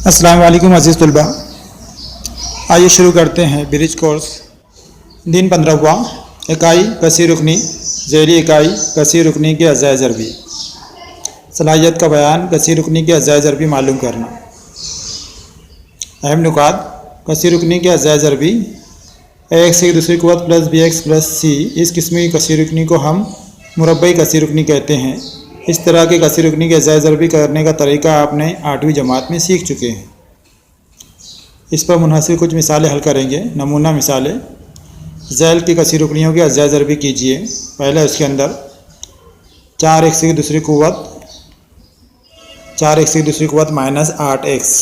अस्सलाम वालेकुम अज़ीज़ तलबा, आइए शुरू करते हैं ब्रिज कोर्स। दिन 15वां, इकाई कसीर रुकनी, ज़ैली इकाई कसीर रुकनी के अज़ाए ज़रबी। सलाहियत का बयान, कसीर रुकनी के अज़ाए ज़रबी मालूम करना। अहम नुकात, कसीर रुकनी के अज़ाए ज़रबी एक्स की दूसरी क़ुव्वत प्लस बी एक्स प्लस सी। इस किस्म की कसीर रुकनी को हम मुरब्बई कसीर रुकनी कहते हैं। इस तरह के कसीर रुकनी के अज़ाए ज़रबी करने का तरीका आपने 8वीं जमात में सीख चुके हैं। इस पर मुनहसर कुछ मिसालें हल करेंगे। नमूना मिसालें। ज़ैल की कसीर रुकनियों के अज़ाए ज़रबी कीजिए। पहले उसके अंदर 4x की दूसरी क़ुव्वत माइनस 8x।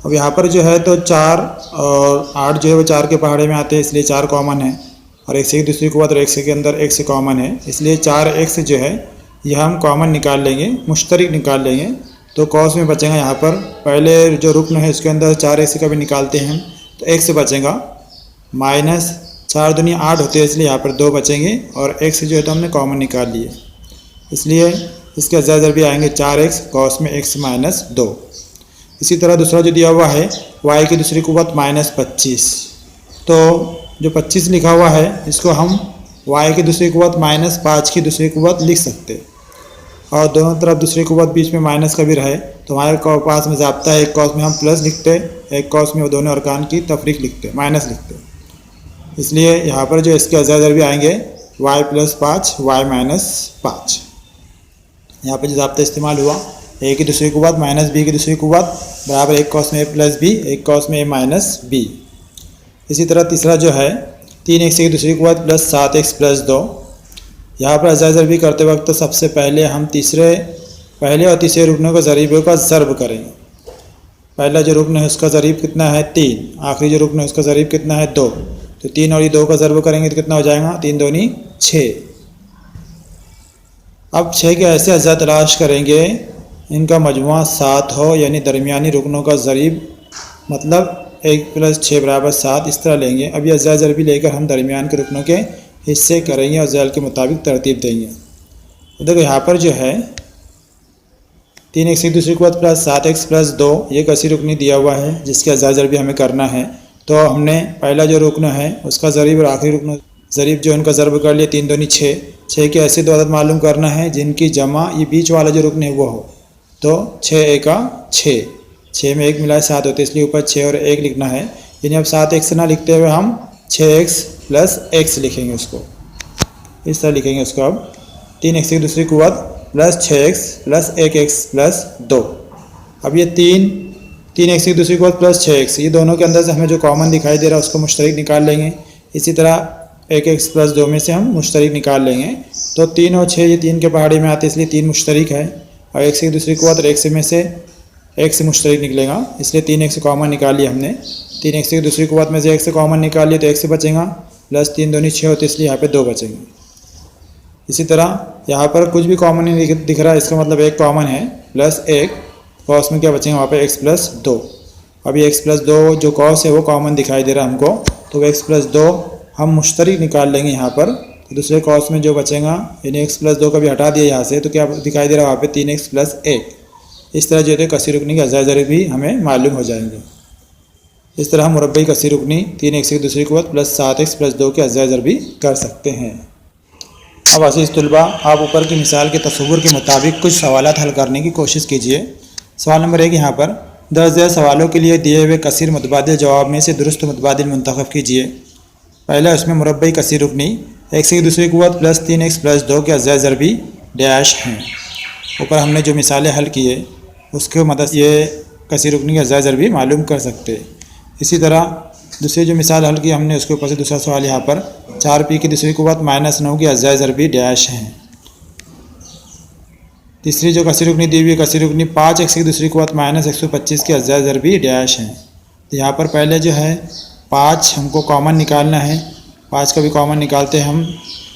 अब यहाँ पर जो है तो 4 और 8 जो है वो 4 के पहाड़े में आते हैं, इसलिए 4 कॉमन है, और x की दूसरी क़ुव्वत और x के अंदर x कॉमन है, इसलिए 4x जो है यह हम कॉमन निकाल लेंगे, मुश्तरिक निकाल लेंगे। तो कॉस में बचेगा यहाँ पर पहले जो रुकन है इसके अंदर 4x का भी निकालते हैं तो x बचेगा माइनस 4 दूनी 8 होते हैं, इसलिए यहाँ पर 2 बचेंगे और x जो है तो हमने कॉमन निकाल लिए, इसलिए इसके अज़ाए ज़रबी आएंगे 4x कॉस में x माइनस 2। इसी तरह दूसरा जो दिया हुआ है y की दूसरी क़ुव्वत माइनस 25। तो जो 25 लिखा हुआ है इसको हम y की दूसरी क़ुव्वत माइनस 5 की दूसरी क़ुव्वत लिख सकते, और दोनों तरफ दूसरी क़ुव्वत बीच में माइनस का भी रहे तो हमारे पास में ज़ाब्ता है, एक कॉस में हम प्लस लिखते, एक कॉस में वो दोनों अरकान की तफरीक लिखते, माइनस लिखते। इसलिए यहाँ पर जो इसके अज़ाए ज़रबी आएंगे y प्लस 5 y माइनस 5। यहाँ पर जो ज़ाब्ता इस्तेमाल हुआ, a की दूसरी क़ुव्वत माइनस b की दूसरी क़ुव्वत बराबर एक कॉस में a प्लस b, एक कॉस में a माइनस b। इसी तरह तीसरा जो है 3x की दूसरी क़ुव्वत प्लस 7x प्लस 2। यहाँ पर अज़ाए ज़रबी करते वक्त सबसे पहले हम पहले और तीसरे रुकनों का ज़रीबों का ज़र्ब करेंगे। पहला जो रुकन है उसका ज़रीब कितना है 3, आखिरी जो रुकन है उसका ज़रीब कितना है 2, तो 3 और ये 2 का ज़र्ब करेंगे तो कितना हो जाएगा 3 दूनी 6। अब 6 के ऐसे अज़ा तलाश करेंगे इनका मजमुआ 7 हो, यानी दरमियानी रुकनों का ज़रीब मतलब 1 प्लस 6 बराबर 7, इस तरह लेंगे। अब ये अज़ाए ज़रबी लेकर हम दरमियान के रुकनों के हिस्से करेंगे और ज़ैल के मुताबिक तरतीब देंगे। तो देखो यहाँ पर जो है 3x की दूसरी क़ुव्वत प्लस 7x प्लस 2 ये कसीर रुकनी दिया हुआ है जिसके अज़ाए ज़रबी हमें करना है। तो हमने पहला जो रुकन है उसका ज़रीब और आखिरी रुकन ज़रीब जो उनका ज़र्ब कर लिया, 3 दूनी 6। 6 के ऐसे 2 अदद मालूम करना है जिनकी जमा ये बीच वाला जो रुकन है वो हो। तो 6 एका 6, 6 में 1 मिलाए 7 होते, इसलिए ऊपर 6 और 1 लिखना है। यानी अब 7x ना लिखते हुए हम 6x प्लस x लिखेंगे, उसको इस तरह लिखेंगे उसको। अब 3x की दूसरी क़ुव्वत plus 6x plus 1x plus 2। अब ये 3x की दूसरी क़ुव्वत प्लस 6x, ये दोनों के अंदर से हमें जो कॉमन दिखाई दे रहा है उसको मुश्तरिक निकाल लेंगे। इसी तरह 1x प्लस 2 में से हम मुश्तरिक निकाल लेंगे। तो 3 और 6 ये 3 के पहाड़ी में आते, इसलिए 3 मुश्तरिक है, और x की दूसरी क़ुव्वत और x में से x मुश्तरिक निकलेगा, इसलिए 3x कॉमन निकाल लिया हमने। 3x की दूसरी क़ुव्वत में से x कॉमन निकाल लिया तो x बचेगा, प्लस 3 दूनी 6 होते, इसलिए यहाँ पे 2 बचेंगे। इसी तरह यहाँ पर कुछ भी कॉमन नहीं दिख रहा, इसका मतलब 1 कॉमन है, प्लस 1 कॉस में क्या बचेंगे वहाँ पे x प्लस 2। अभी x प्लस 2 जो कॉस है वो कॉमन दिखाई दे रहा है हमको, तो x प्लस 2 हम मुश्तरिक निकाल लेंगे यहाँ पर। तो दूसरे कॉस में जो बचेगा यानी x प्लस 2 का भी हटा दिया यहाँ से, तो क्या दिखाई दे रहा है वहाँ पे 3x प्लस 1। इस तरह जो है कसीर रुकनी के अज़ाए ज़रबी हमें मालूम हो जाएंगे। इस तरह हम मुरब्बई कसीर रुकनी 3x की दूसरी क़ुव्वत प्लस 7x प्लस 2 के अज़ाए ज़रबी कर सकते हैं। अब अज़ीज़ तलबा, आप ऊपर की मिसाल के तस्वुर के मुताबिक कुछ सवालात हल करने की कोशिश कीजिए। सवाल नंबर 1 यहाँ पर दर्ज सवालों के लिए दिए हुए कसीर मुतबादिल जवाब में से दुरुस्त मुतबादिल मुंतखब कीजिए। पहला उसमें मुरब्बई कसीर रुकनी x की दूसरी क़ुव्वत प्लस 3x प्लस 2 के अज़ाए ज़रबी डैश हैं। ऊपर हमने जो मिसालें हल किए उसके मदद ये कसीर रुकनी के अज़ाए ज़रबी मालूम कर सकते। इसी तरह दूसरी जो मिसाल हल की हमने उसके ऊपर से दूसरा सवाल यहाँ पर 4p की दूसरी क़ुव्वत माइनस 9 की अज़ाए ज़रबी डैश हैं। तीसरी जो कसीर रुकनी दी हुई है कसीर रुकनी 5x की दूसरी क़ुव्वत माइनस 125 की अज़ाए ज़रबी डैश हैं। तो यहाँ पर पहले जो है 5 हमको कॉमन निकालना है, 5 का भी कॉमन निकालते हैं हम,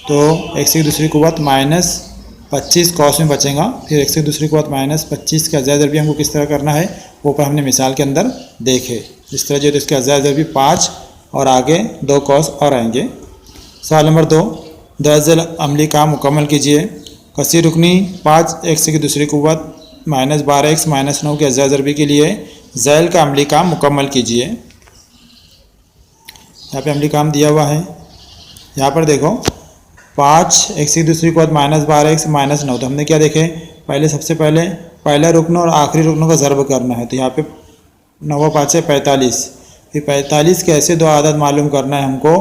तो x की दूसरी क़ुव्वत माइनस 25 कॉस में बचेगा। फिर x की दूसरी क़ुव्वत माइनस 25 के अज़ाए ज़रबी हमको किस तरह करना है वो पर हमने मिसाल के अंदर देखे। इस तरह जो है इसके अज़ाए ज़रबी 5 और आगे 2 कॉस और आएंगे। सवाल नंबर 2 दर्ज अमली काम मुकम्मल कीजिए। कसीर रुकनी 5x की दूसरी क़ुव्वत -12x -9 के अज़ा ज़रबी के लिए ज़ैल का अमली काम मुकम्मल कीजिए। यहाँ पे अमली काम दिया हुआ है। यहाँ पर देखो 5x की दूसरी कुव्वत -12x -9, तो हमने क्या देखे, पहले सबसे पहले पहला रुकन और आखिरी रुकनों का ज़र्ब करना है। तो यहाँ पे 9 5 से 45, फिर 45 के ऐसे दो आदत मालूम करना है हमको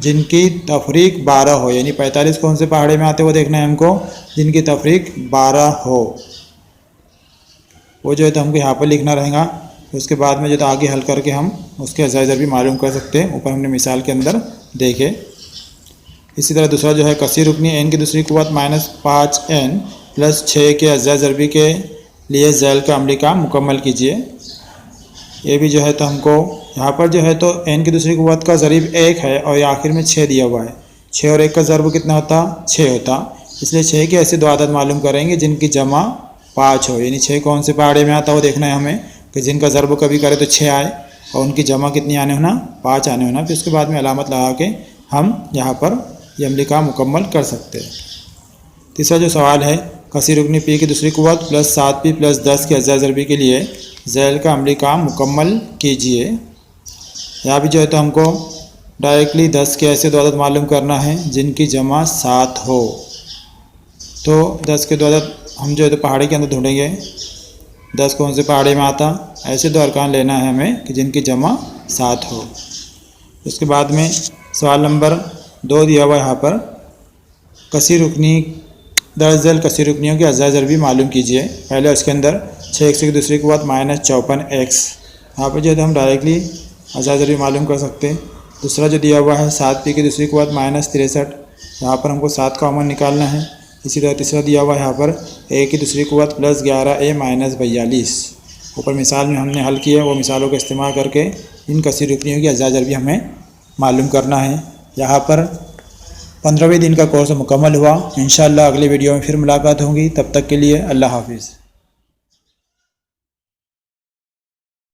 जिनकी तफरीक 12 हो, यानी 45 कौन से पहाड़े में आते वो देखना है हमको, जिनकी तफरीक 12 हो, वो जो है तो हमको यहाँ पर लिखना रहेगा। उसके बाद में जो तो आगे हल करके हम उसके अज़ा ज़रबी मालूम कर सकते हैं, ऊपर हमने मिसाल के अंदर देखे। इसी तरह दूसरा जो है कसीर रुकनी n की दूसरी कुव्वत -5n + 6 के अज़ा ज़रबी के लिए ज़ैल का अमली काम मुकम्मल कीजिए। ये भी जो है तो हमको यहाँ पर जो है तो n की दूसरी कुव्वत का ज़रीब 1 है और आखिर में 6 दिया हुआ है। 6 और 1 का ज़र्ब कितना होता, 6 होता, इसलिए 6 के ऐसे दो आदत मालूम करेंगे जिनकी जमा 5 हो, यानी 6 कौन से पहाड़े में आता है वो देखना है हमें कि जिनका ज़र्ब कभी करे तो 6 आए और उनकी जमा कितनी आने होना, 5 आने होना। फिर उसके बाद में अलामत लगा के हम यहाँ पर ये अमली काम मुकम्मल कर सकते हैं। तीसरा जो सवाल है कसीर रुकनी p की दूसरी कुव्वत + 7p + 10 के अज़ा ज़रबी के लिए ज़ैल का अमली काम मुकम्मल कीजिए। यहाँ भी जो है तो हमको डायरेक्टली 10 के ऐसे दो अदद मालूम करना है जिनकी जमा 7 हो। तो 10 के दो अदद हम जो है तो पहाड़ी के अंदर ढूंढेंगे, 10 कौन से पहाड़े में आता, ऐसे दो अरकान लेना है हमें कि जिनकी जमा 7 हो। उसके बाद में सवाल नंबर 2 दिया हुआ यहाँ पर कसीर रुकनी दरअसल कसीर रुकनियों के अज़ा ज़रबी मालूम कीजिए। पहले उसके अंदर 6x की दूसरी कुव्वत -54x, यहाँ पर जो है तो हम डायरेक्टली अज़ा ज़रबी मालूम कर सकते हैं। दूसरा जो दिया हुआ है 7p की दूसरी कुव्वत -63, यहाँ पर हमको 7 का कॉमन निकालना है। इसी तरह तीसरा दिया हुआ है यहाँ पर a की दूसरी कुव्वत + 11a -42। ऊपर मिसाल में हमने हल किया, वो मिसालों का इस्तेमाल करके इन कसीर रुकनियों की अज़ा ज़रबी हमें मालूम करना है। यहाँ पर 15वें दिन का कोर्स मुकम्मल हुआ। इंशाअल्लाह अगले वीडियो में फिर मुलाकात होगी, तब तक के लिए अल्लाह हाफिज़।